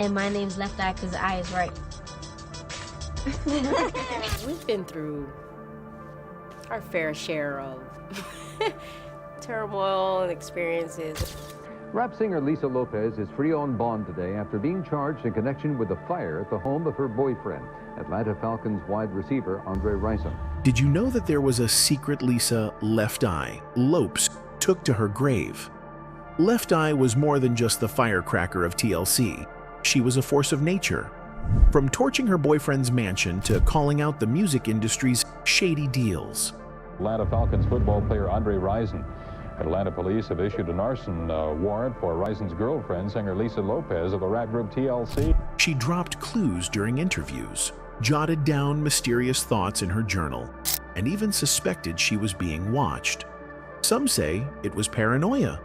And my name's Left Eye because the eye is right. We've been through our fair share of turmoil and experiences. Rap singer Lisa Lopes is free on bond today after being charged in connection with a fire at the home of her boyfriend, Atlanta Falcons wide receiver Andre Rison. Did you know that there was a secret Lisa Left Eye Lopes took to her grave? Left Eye was more than just the firecracker of TLC. She was a force of nature. From torching her boyfriend's mansion to calling out the music industry's shady deals. Atlanta Falcons football player Andre Rison. Atlanta police have issued an arson warrant for Rison's girlfriend, singer Lisa Lopes of the rap group TLC. She dropped clues during interviews, jotted down mysterious thoughts in her journal, and even suspected she was being watched. Some say it was paranoia.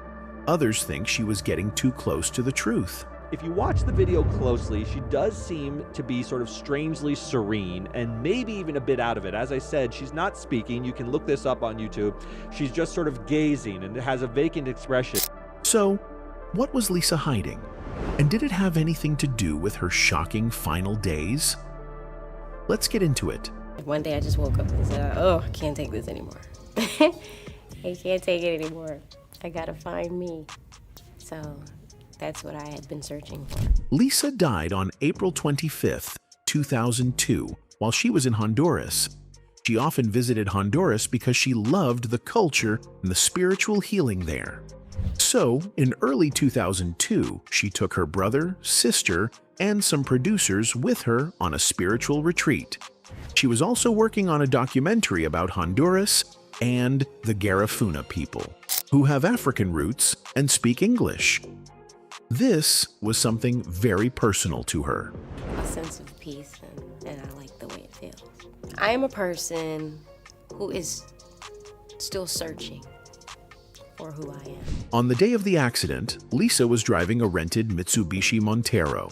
Others think she was getting too close to the truth. If you watch the video closely, she does seem to be sort of strangely serene and maybe even a bit out of it. As I said, she's not speaking. You can look this up on YouTube. She's just sort of gazing and has a vacant expression. So, what was Lisa hiding? And did it have anything to do with her shocking final days? Let's get into it. One day I just woke up and said, oh, I can't take this anymore. I can't take it anymore. I gotta find me. So that's what I had been searching for. Lisa died on April 25th, 2002, while she was in Honduras. She often visited Honduras because she loved the culture and the spiritual healing there. So, in early 2002, she took her brother, sister, and some producers with her on a spiritual retreat. She was also working on a documentary about Honduras and the Garifuna people, who have African roots and speak English. This was something very personal to her. A sense of peace, and I like the way it feels. I am a person who is still searching for who I am. On the day of the accident, Lisa was driving a rented Mitsubishi Montero.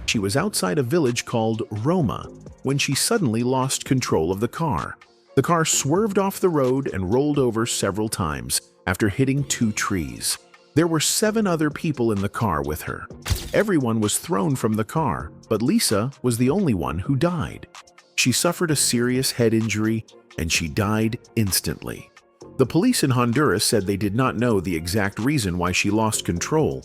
She was outside a village called Roma when she suddenly lost control of the car. The car swerved off the road and rolled over several times after hitting 2 trees. There were 7 other people in the car with her. Everyone was thrown from the car, but Lisa was the only one who died. She suffered a serious head injury, and she died instantly. The police in Honduras said they did not know the exact reason why she lost control.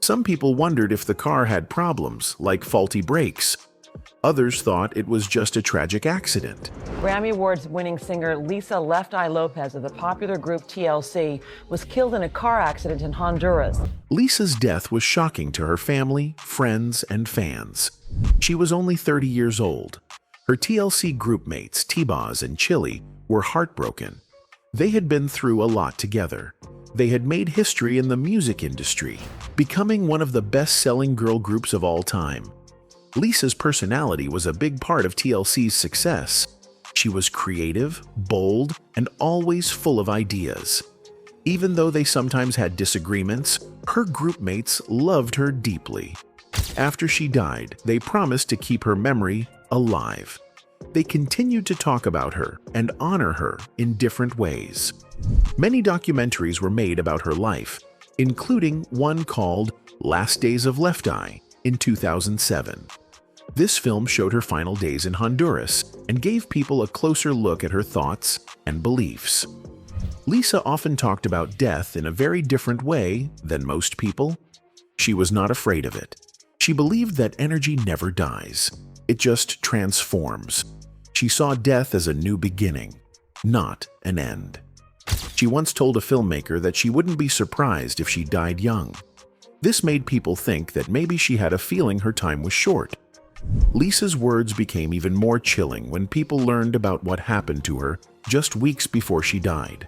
Some people wondered if the car had problems, like faulty brakes. Others thought it was just a tragic accident. Grammy Awards-winning singer Lisa Left Eye Lopes of the popular group TLC was killed in a car accident in Honduras. Lisa's death was shocking to her family, friends, and fans. She was only 30 years old. Her TLC groupmates, Pebbles and Chilli, were heartbroken. They had been through a lot together. They had made history in the music industry, becoming one of the best-selling girl groups of all time. Lisa's personality was a big part of TLC's success. She was creative, bold, and always full of ideas. Even though they sometimes had disagreements, her groupmates loved her deeply. After she died, they promised to keep her memory alive. They continued to talk about her and honor her in different ways. Many documentaries were made about her life, including one called Last Days of Left Eye in 2007. This film showed her final days in Honduras and gave people a closer look at her thoughts and beliefs. Lisa often talked about death in a very different way than most people. She was not afraid of it. She believed that energy never dies. It just transforms. She saw death as a new beginning, not an end. She once told a filmmaker that she wouldn't be surprised if she died young. This made people think that maybe she had a feeling her time was short. Lisa's words became even more chilling when people learned about what happened to her just weeks before she died.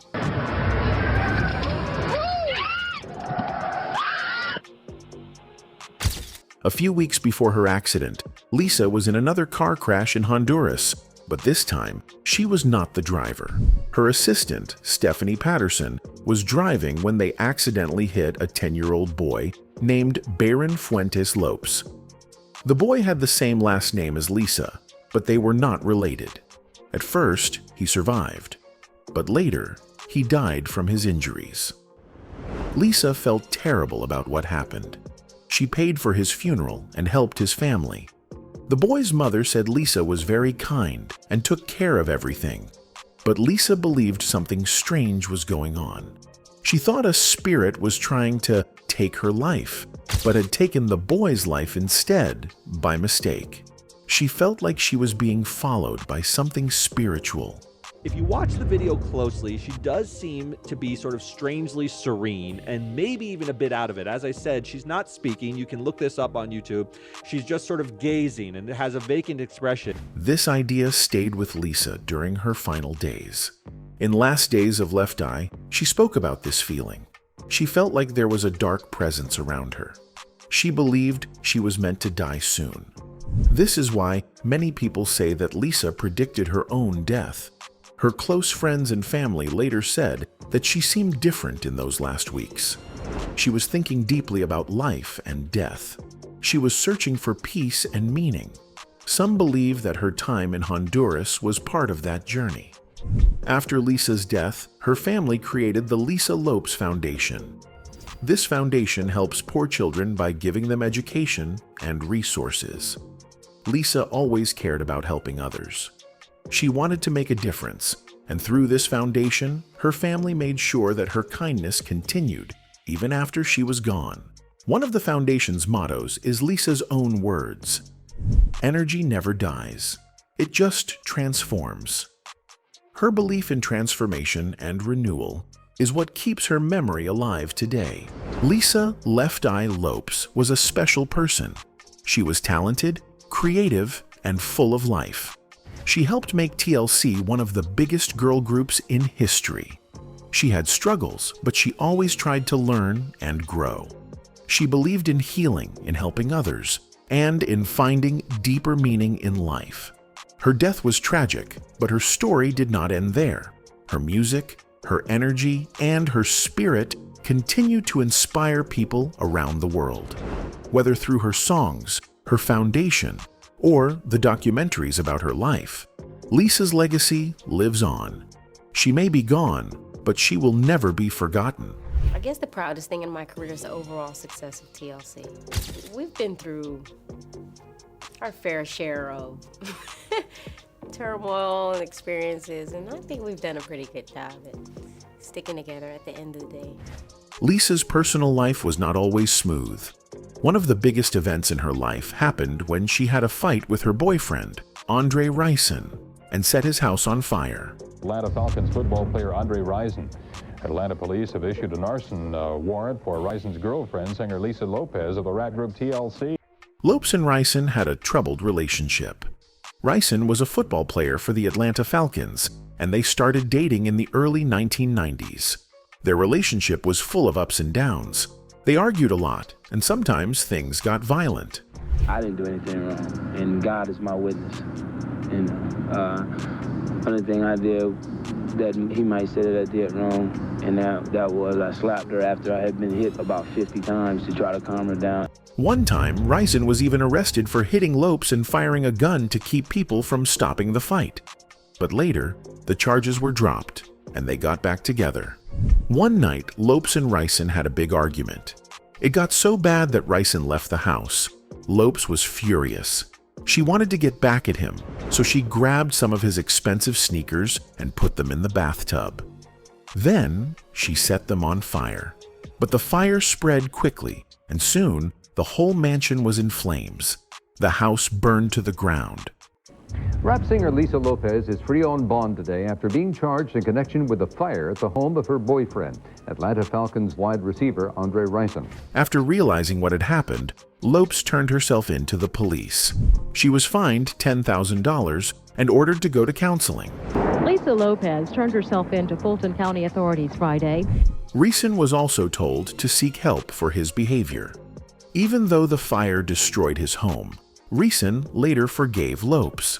A few weeks before her accident, Lisa was in another car crash in Honduras, but this time, she was not the driver. Her assistant, Stephanie Patterson, was driving when they accidentally hit a 10-year-old boy named Baron Fuentes Lopes. The boy had the same last name as Lisa, but they were not related. At first, he survived, but later, he died from his injuries. Lisa felt terrible about what happened. She paid for his funeral and helped his family. The boy's mother said Lisa was very kind and took care of everything. But Lisa believed something strange was going on. She thought a spirit was trying to take her life, but had taken the boy's life instead by mistake. She felt like she was being followed by something spiritual. If you watch the video closely, she does seem to be sort of strangely serene and maybe even a bit out of it. As I said, she's not speaking. You can look this up on YouTube. She's just sort of gazing and has a vacant expression. This idea stayed with Lisa during her final days. In Last Days of Left Eye, she spoke about this feeling. She felt like there was a dark presence around her. She believed she was meant to die soon. This is why many people say that Lisa predicted her own death. Her close friends and family later said that she seemed different in those last weeks. She was thinking deeply about life and death. She was searching for peace and meaning. Some believe that her time in Honduras was part of that journey. After Lisa's death, her family created the Lisa Lopes Foundation. This foundation helps poor children by giving them education and resources. Lisa always cared about helping others. She wanted to make a difference, and through this foundation, her family made sure that her kindness continued, even after she was gone. One of the foundation's mottos is Lisa's own words: "Energy never dies. It just transforms." Her belief in transformation and renewal is what keeps her memory alive today. Lisa Left Eye Lopes was a special person. She was talented, creative, and full of life. She helped make TLC one of the biggest girl groups in history. She had struggles, but she always tried to learn and grow. She believed in healing, in helping others, and in finding deeper meaning in life. Her death was tragic, but her story did not end there. Her music, her energy, and her spirit continue to inspire people around the world. Whether through her songs, her foundation, or the documentaries about her life, Lisa's legacy lives on. She may be gone, but she will never be forgotten. I guess the proudest thing in my career is the overall success of TLC. We've been through our fair share of turmoil and experiences, and I think we've done a pretty good job at sticking together at the end of the day. Lisa's personal life was not always smooth. One of the biggest events in her life happened when she had a fight with her boyfriend, Andre Rison, and set his house on fire. Atlanta Falcons football player Andre Rison. Atlanta police have issued an arson warrant for Rison's girlfriend, singer Lisa Lopes of the rap group TLC. Lopes and Rison had a troubled relationship. Rison was a football player for the Atlanta Falcons, and they started dating in the early 1990s. Their relationship was full of ups and downs. They argued a lot, and sometimes things got violent. I didn't do anything wrong, and God is my witness. And only thing I did that he might say that I did wrong, and that was I slapped her after I had been hit about 50 times to try to calm her down. One time, Rison was even arrested for hitting Lopes and firing a gun to keep people from stopping the fight. But later, the charges were dropped, and they got back together. One night, Lopes and Rison had a big argument. It got so bad that Rison left the house. Lopes was furious. She wanted to get back at him, so she grabbed some of his expensive sneakers and put them in the bathtub. Then, she set them on fire. But the fire spread quickly, and soon, the whole mansion was in flames. The house burned to the ground. Rap singer Lisa Lopes is free on bond today after being charged in connection with a fire at the home of her boyfriend, Atlanta Falcons wide receiver Andre Rison. After realizing what had happened, Lopes turned herself in to the police. She was fined $10,000 and ordered to go to counseling. Lisa Lopes turned herself in to Fulton County authorities Friday. Rison was also told to seek help for his behavior. Even though the fire destroyed his home, Rison later forgave Lopes.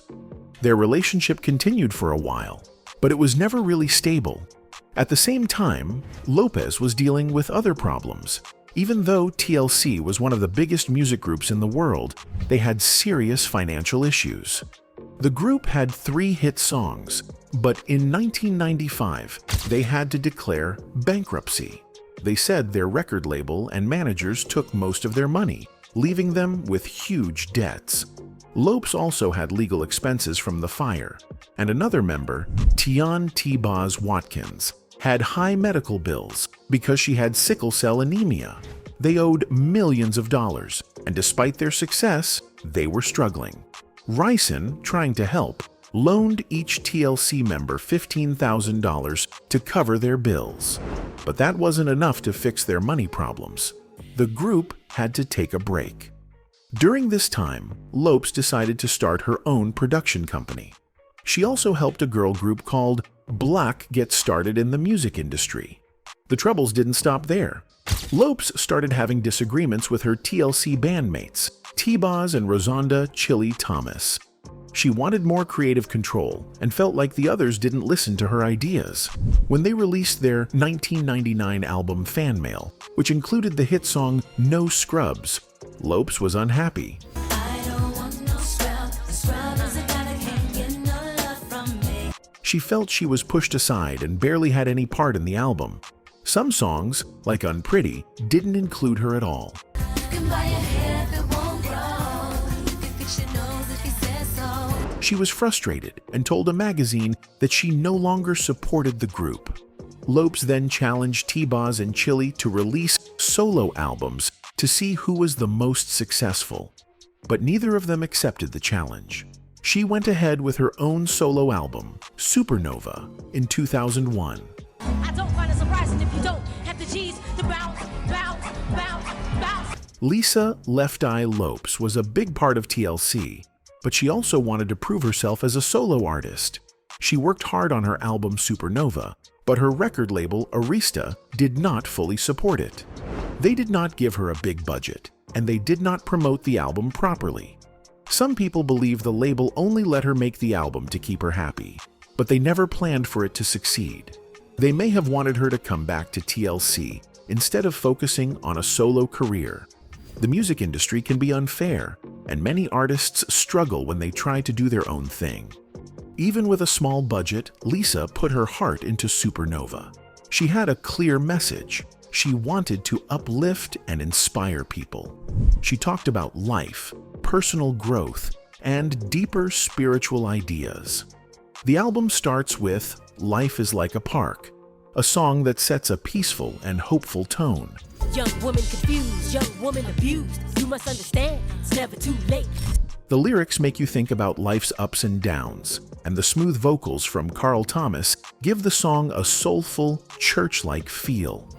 Their relationship continued for a while, but it was never really stable. At the same time, Lopes was dealing with other problems. Even though TLC was one of the biggest music groups in the world, they had serious financial issues. The group had 3 hit songs, but in 1995, they had to declare bankruptcy. They said their record label and managers took most of their money, leaving them with huge debts. Lopes also had legal expenses from the fire, and another member, Tian T-Boz Watkins, had high medical bills because she had sickle cell anemia. They owed millions of dollars, and despite their success, they were struggling. Ryson, trying to help, loaned each TLC member $15,000 to cover their bills. But that wasn't enough to fix their money problems. The group had to take a break. During this time, Lopes decided to start her own production company. She also helped a girl group called Black get started in the music industry. The troubles didn't stop there. Lopes started having disagreements with her TLC bandmates, T-Boz and Rosanda Chilli Thomas. She wanted more creative control and felt like the others didn't listen to her ideas. When they released their 1999 album Fan Mail, which included the hit song No Scrubs, Lopes was unhappy. She felt she was pushed aside and barely had any part in the album. Some songs, like Unpretty, didn't include her at all. She was frustrated and told a magazine that she no longer supported the group. Lopes then challenged T-Boz and Chilli to release solo albums to see who was the most successful. But neither of them accepted the challenge. She went ahead with her own solo album, Supernova, in 2001. I don't find it surprising if you don't have the G's to bounce, bounce, bounce, bounce. Lisa Left Eye Lopes was a big part of TLC, but she also wanted to prove herself as a solo artist. She worked hard on her album Supernova, but her record label, Arista, did not fully support it. They did not give her a big budget, and they did not promote the album properly. Some people believe the label only let her make the album to keep her happy, but they never planned for it to succeed. They may have wanted her to come back to TLC instead of focusing on a solo career. The music industry can be unfair, and many artists struggle when they try to do their own thing. Even with a small budget, Lisa put her heart into Supernova. She had a clear message. She wanted to uplift and inspire people. She talked about life, personal growth, and deeper spiritual ideas. The album starts with Life is Like a Park, a song that sets a peaceful and hopeful tone. Young woman confused, young woman abused. You must understand, it's never too late. The lyrics make you think about life's ups and downs, and the smooth vocals from Carl Thomas give the song a soulful, church-like feel.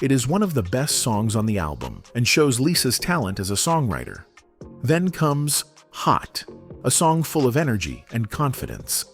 It is one of the best songs on the album and shows Lisa's talent as a songwriter. Then comes Hot, a song full of energy and confidence.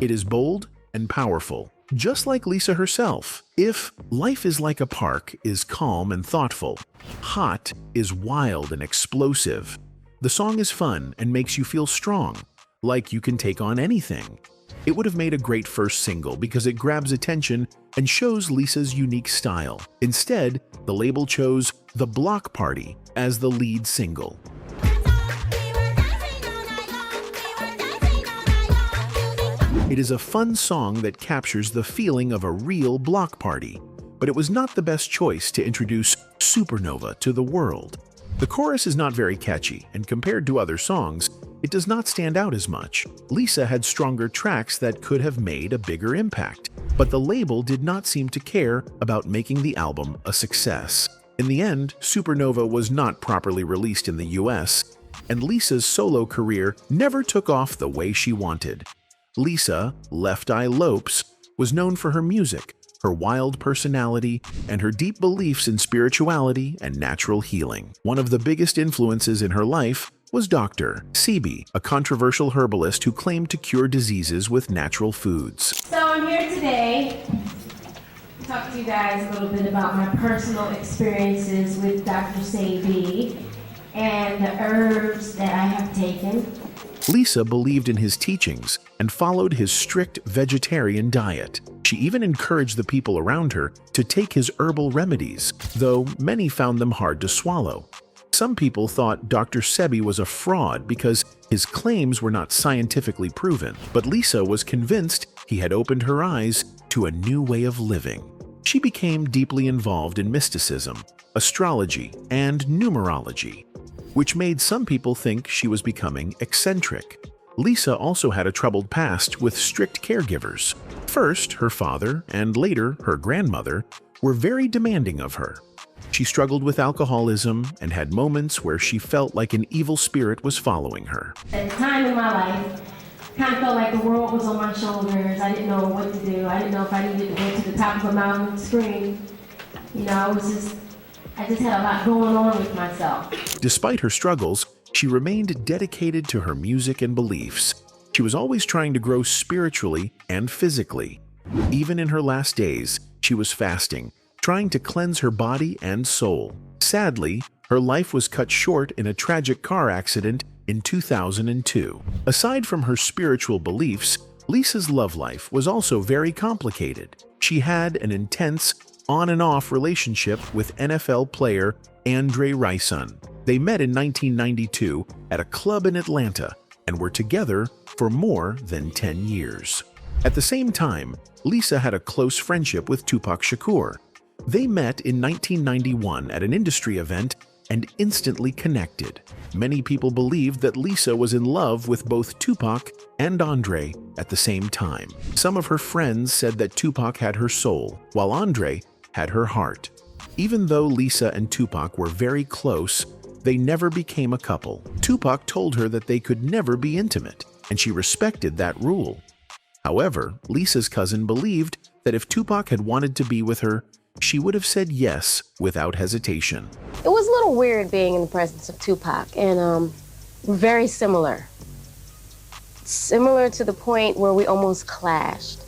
It is bold and powerful, just like Lisa herself. If Life is Like a Park is calm and thoughtful, Hot is wild and explosive. The song is fun and makes you feel strong, like you can take on anything. It would have made a great first single because it grabs attention and shows Lisa's unique style. Instead, the label chose The Block Party as the lead single. It is a fun song that captures the feeling of a real block party, but it was not the best choice to introduce Supernova to the world. The chorus is not very catchy, and compared to other songs, it does not stand out as much. Lisa had stronger tracks that could have made a bigger impact, but the label did not seem to care about making the album a success. In the end, Supernova was not properly released in the US, and Lisa's solo career never took off the way she wanted. Lisa Left Eye Lopes was known for her music, her wild personality, and her deep beliefs in spirituality and natural healing. One of the biggest influences in her life was Dr. Sebi, a controversial herbalist who claimed to cure diseases with natural foods. So I'm here today to talk to you guys a little bit about my personal experiences with Dr. Sebi and the herbs that I have taken. Lisa believed in his teachings and followed his strict vegetarian diet. She even encouraged the people around her to take his herbal remedies, though many found them hard to swallow. Some people thought Dr. Sebi was a fraud because his claims were not scientifically proven, but Lisa was convinced he had opened her eyes to a new way of living. She became deeply involved in mysticism, astrology, and numerology, which made some people think she was becoming eccentric. Lisa also had a troubled past with strict caregivers. First, her father, and later, her grandmother, were very demanding of her. She struggled with alcoholism and had moments where she felt like an evil spirit was following her. At the time in my life, kind of felt like the world was on my shoulders. I didn't know what to do. I didn't know if I needed to go to the top of a mountain and scream. You know, I just had a lot going on with myself. Despite her struggles, she remained dedicated to her music and beliefs. She was always trying to grow spiritually and physically. Even in her last days, she was fasting, trying to cleanse her body and soul. Sadly, her life was cut short in a tragic car accident in 2002. Aside from her spiritual beliefs, Lisa's love life was also very complicated. She had an intense on and off relationship with NFL player Andre Rison. They met in 1992 at a club in Atlanta and were together for more than 10 years. At the same time, Lisa had a close friendship with Tupac Shakur. They met in 1991 at an industry event and instantly connected. Many people believed that Lisa was in love with both Tupac and Andre at the same time. Some of her friends said that Tupac had her soul, while Andre had her heart. Even though Lisa and Tupac were very close, they never became a couple. Tupac told her that they could never be intimate, and she respected that rule. However, Lisa's cousin believed that if Tupac had wanted to be with her, she would have said yes without hesitation. It was a little weird being in the presence of Tupac, and very similar. Similar to the point where we almost clashed.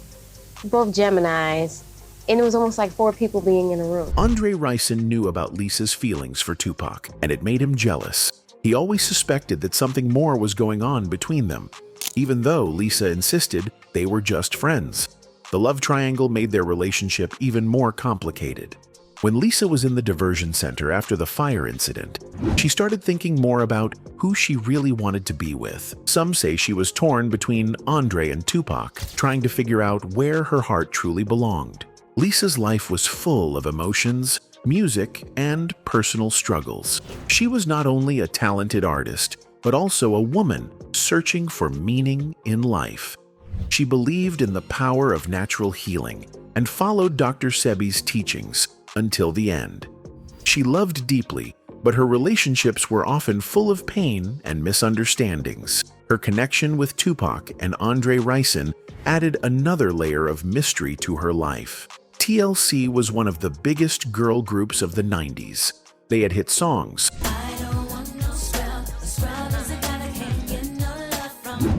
Both Geminis, and it was almost like 4 people being in a room. Andre Rison knew about Lisa's feelings for Tupac, and it made him jealous. He always suspected that something more was going on between them, even though Lisa insisted they were just friends. The love triangle made their relationship even more complicated. When Lisa was in the diversion center after the fire incident, she started thinking more about who she really wanted to be with. Some say she was torn between Andre and Tupac, trying to figure out where her heart truly belonged. Lisa's life was full of emotions, music, and personal struggles. She was not only a talented artist, but also a woman searching for meaning in life. She believed in the power of natural healing and followed Dr. Sebi's teachings until the end. She loved deeply, but her relationships were often full of pain and misunderstandings. Her connection with Tupac and Andre Rison added another layer of mystery to her life. TLC was one of the biggest girl groups of the 90s. They had hit songs,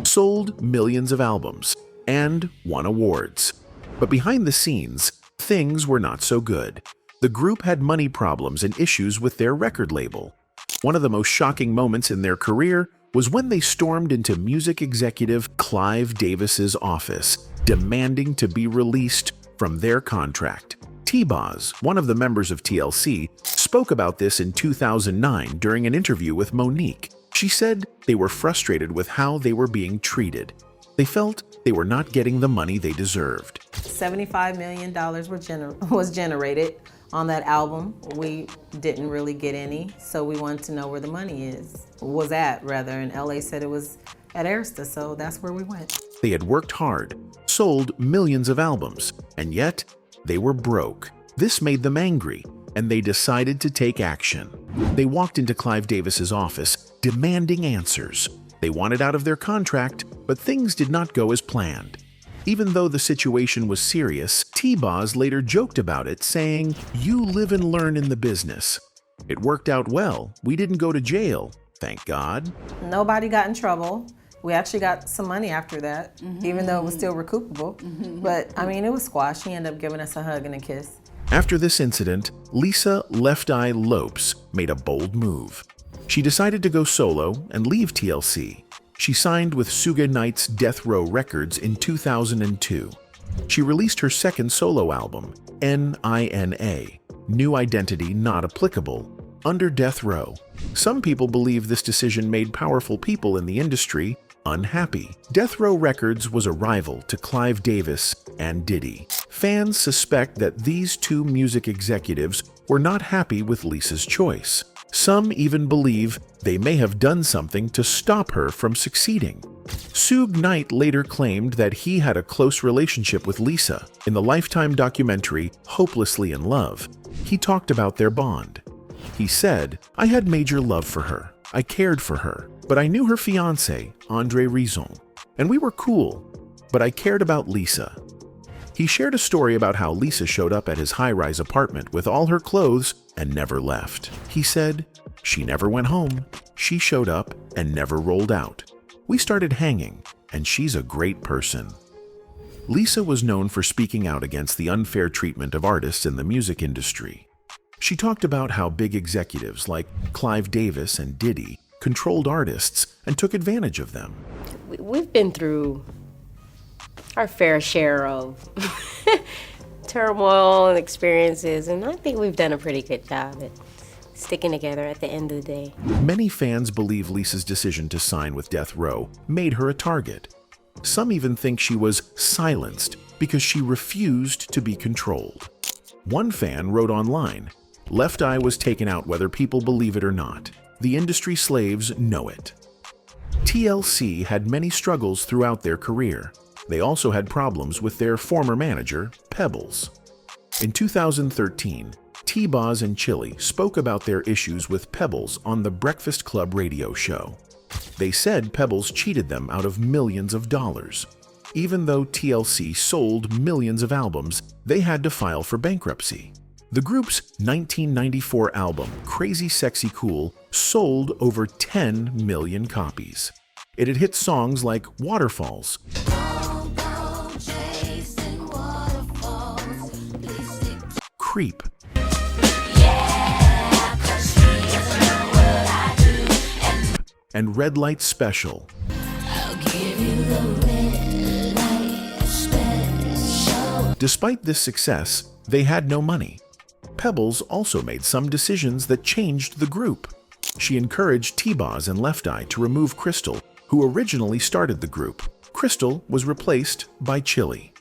sold millions of albums, and won awards. But behind the scenes, things were not so good. The group had money problems and issues with their record label. One of the most shocking moments in their career was when they stormed into music executive Clive Davis's office, demanding to be released from their contract. T-Boz, one of the members of TLC, spoke about this in 2009 during an interview with Monique. She said they were frustrated with how they were being treated. They felt they were not getting the money they deserved. $75 million was generated on that album. We didn't really get any, so we wanted to know where the money was at, and LA said it was at Arista, so that's where we went. They had worked hard, sold millions of albums, and yet they were broke. This made them angry, and they decided to take action. They walked into Clive Davis's office, demanding answers. They wanted out of their contract, but things did not go as planned. Even though the situation was serious, T-Boz later joked about it, saying, "You live and learn in the business. It worked out well. We didn't go to jail, thank God." Nobody got in trouble. We actually got some money after that, even though it was still recoupable. But I mean, it was squash. He ended up giving us a hug and a kiss. After this incident, Lisa Left Eye Lopes made a bold move. She decided to go solo and leave TLC. She signed with Suge Knight's Death Row Records in 2002. She released her second solo album, N.I.N.A., New Identity Not Applicable, under death row. Some people believe this decision made powerful people in the industry unhappy. Death Row Records was a rival to Clive Davis and Diddy. Fans suspect that these two music executives were not happy with Lisa's choice. Some even believe they may have done something to stop her from succeeding. Suge Knight later claimed that he had a close relationship with Lisa. In the Lifetime documentary Hopelessly in Love, he talked about their bond. He said, "I had major love for her. I cared for her, but I knew her fiancé, Andre Rison, and we were cool, but I cared about Lisa." He shared a story about how Lisa showed up at his high-rise apartment with all her clothes and never left. He said, "She never went home. She showed up and never rolled out. We started hanging, and she's a great person." Lisa was known for speaking out against the unfair treatment of artists in the music industry. She talked about how big executives like Clive Davis and Diddy controlled artists and took advantage of them. We've been through our fair share of turmoil and experiences, and I think we've done a pretty good job at sticking together at the end of the day. Many fans believe Lisa's decision to sign with Death Row made her a target. Some even think she was silenced because she refused to be controlled. One fan wrote online, "Left Eye was taken out whether people believe it or not. The industry slaves know it." TLC had many struggles throughout their career. They also had problems with their former manager, Pebbles. In 2013, T-Boz and Chilli spoke about their issues with Pebbles on the Breakfast Club radio show. They said Pebbles cheated them out of millions of dollars. Even though TLC sold millions of albums, they had to file for bankruptcy. The group's 1994 album, Crazy Sexy Cool, sold over 10 million copies. It had hit songs like Waterfalls, Creep, and Red Light Special. Despite this success, they had no money. Pebbles also made some decisions that changed the group. She encouraged T-Boz and Left Eye to remove Crystal, who originally started the group. Crystal was replaced by Chilli.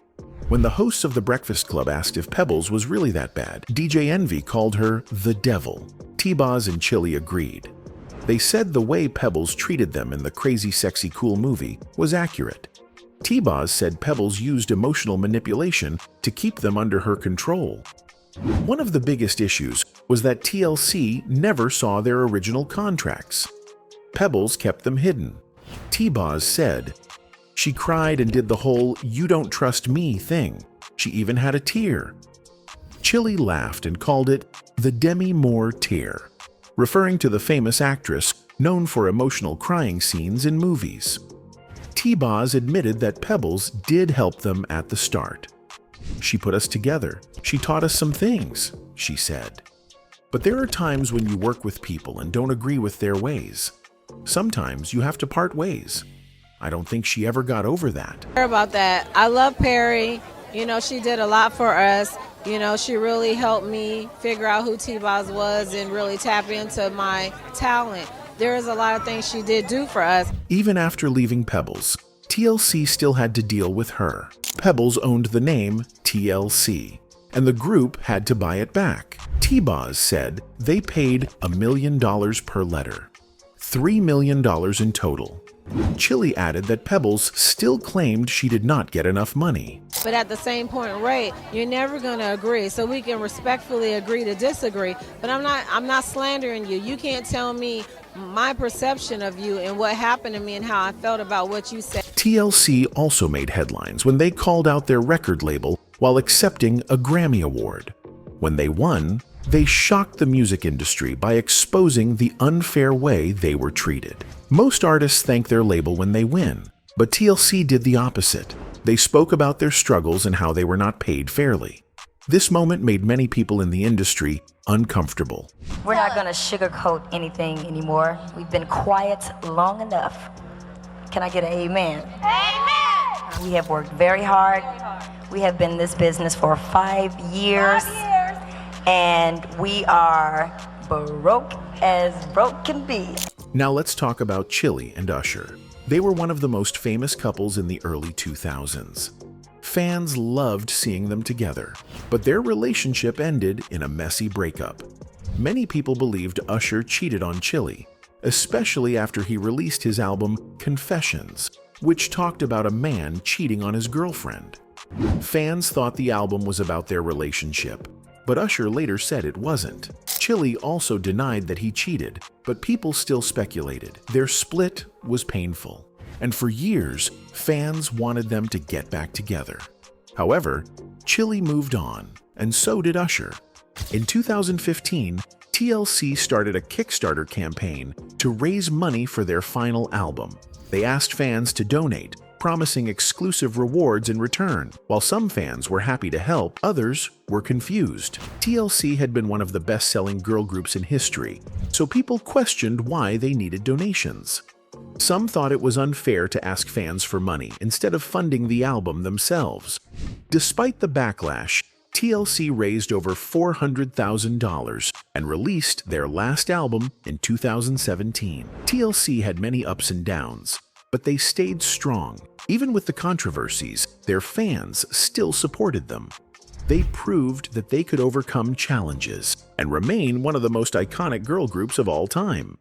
When the hosts of The Breakfast Club asked if Pebbles was really that bad, DJ Envy called her the devil. T-Boz and Chilli agreed. They said the way Pebbles treated them in the Crazy Sexy Cool movie was accurate. T-Boz said Pebbles used emotional manipulation to keep them under her control. One of the biggest issues was that TLC never saw their original contracts. Pebbles kept them hidden. T-Boz said, "She cried and did the whole 'you don't trust me' thing. She even had a tear." Chilli laughed and called it the Demi Moore tear, referring to the famous actress known for emotional crying scenes in movies. T-Boz admitted that Pebbles did help them at the start. "She put us together. She taught us some things," she said. But there are times when you work with people and don't agree with their ways. Sometimes you have to part ways. I don't think she ever got over that. About that, I love Perry. You know, she did a lot for us. You know, she really helped me figure out who T-Boz was and really tap into my talent. There is a lot of things she did do for us. Even after leaving Pebbles, TLC still had to deal with her. Pebbles owned the name TLC, and the group had to buy it back. T-Boz said they paid $1 million per letter, $3 million in total. Chilli added that Pebbles still claimed she did not get enough money. But at the same point, Ray, you're never going to agree, so we can respectfully agree to disagree. But I'm not slandering you. You can't tell me my perception of you and what happened to me and how I felt about what you said. TLC also made headlines when they called out their record label while accepting a Grammy Award. When they won, they shocked the music industry by exposing the unfair way they were treated. Most artists thank their label when they win, but TLC did the opposite. They spoke about their struggles and how they were not paid fairly. This moment made many people in the industry uncomfortable. We're not going to sugarcoat anything anymore. We've been quiet long enough. Can I get an amen? Amen! We have worked very hard. We have been in this business for 5 years. And we are broke as broke can be. Now let's talk about Chilli and Usher. They were one of the most famous couples in the early 2000s. Fans loved seeing them together, but their relationship ended in a messy breakup. Many people believed Usher cheated on Chilli, especially after he released his album Confessions, which talked about a man cheating on his girlfriend. Fans thought the album was about their relationship, but Usher later said it wasn't. Chilli also denied that he cheated, but people still speculated. Their split was painful, and for years, fans wanted them to get back together. However, Chilli moved on, and so did Usher. In 2015, TLC started a Kickstarter campaign to raise money for their final album. They asked fans to donate, promising exclusive rewards in return. While some fans were happy to help, others were confused. TLC had been one of the best-selling girl groups in history, so people questioned why they needed donations. Some thought it was unfair to ask fans for money instead of funding the album themselves. Despite the backlash, TLC raised over $400,000 and released their last album in 2017. TLC had many ups and downs, but they stayed strong. Even with the controversies, their fans still supported them. They proved that they could overcome challenges and remain one of the most iconic girl groups of all time.